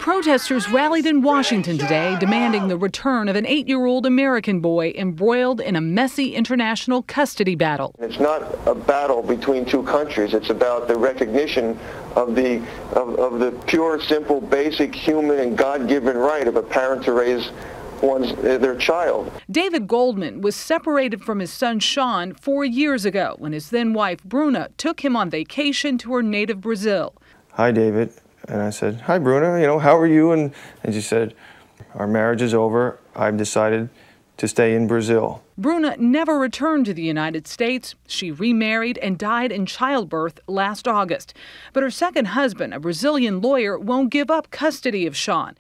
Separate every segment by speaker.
Speaker 1: Protesters rallied in Washington today, demanding the return of an 8-year-old American boy embroiled in a messy international custody battle.
Speaker 2: It's not a battle between two countries. It's about the recognition of the pure, simple, basic human and God-given right of a parent to raise their child.
Speaker 1: David Goldman was separated from his son Sean 4 years ago when his then wife Bruna took him on vacation to her native Brazil.
Speaker 3: Hi, David. And I said, hi, Bruna, how are you? And she said, our marriage is over. I've decided to stay in Brazil.
Speaker 1: Bruna never returned to the United States. She remarried and died in childbirth last August. But her second husband, a Brazilian lawyer, won't give up custody of Sean.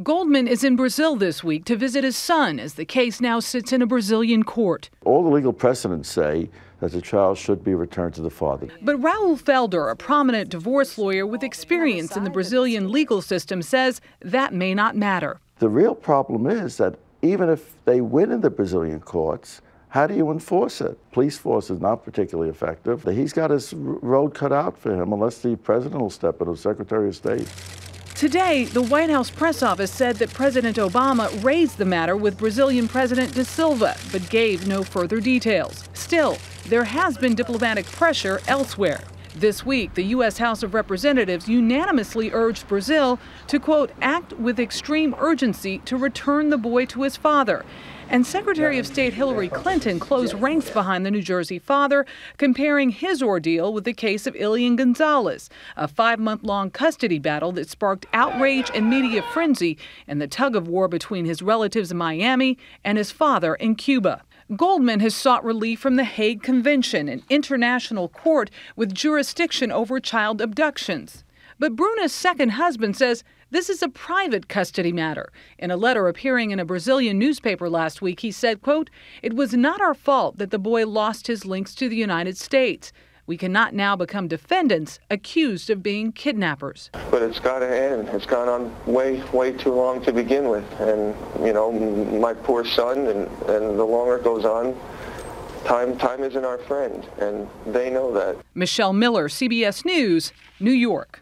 Speaker 1: Goldman is in Brazil this week to visit his son as the case now sits in a Brazilian court.
Speaker 4: All the legal precedents say that the child should be returned to the father.
Speaker 1: But Raul Felder, a prominent divorce lawyer with experience in the Brazilian legal system, says that may not matter.
Speaker 4: The real problem is that even if they win in the Brazilian courts, how do you enforce it? Police force is not particularly effective. He's got his road cut out for him unless the president will step in, or Secretary of State.
Speaker 1: Today, the White House press office said that President Obama raised the matter with Brazilian President da Silva, but gave no further details. Still, there has been diplomatic pressure elsewhere. This week, the U.S. House of Representatives unanimously urged Brazil to, quote, act with extreme urgency to return the boy to his father. And Secretary of State Hillary Clinton closed ranks behind the New Jersey father, comparing his ordeal with the case of Elian Gonzalez, a 5-month-long custody battle that sparked outrage and media frenzy in the tug-of-war between his relatives in Miami and his father in Cuba. Goldman has sought relief from the Hague Convention, an international court with jurisdiction over child abductions. But Bruna's second husband says this is a private custody matter. In a letter appearing in a Brazilian newspaper last week, he said, quote, it was not our fault that the boy lost his links to the United States. We cannot now become defendants accused of being kidnappers.
Speaker 2: But it's got to end. It's gone on way too long to begin with. And, my poor son, and the longer it goes on, time isn't our friend, and they know that.
Speaker 1: Michelle Miller, CBS News, New York.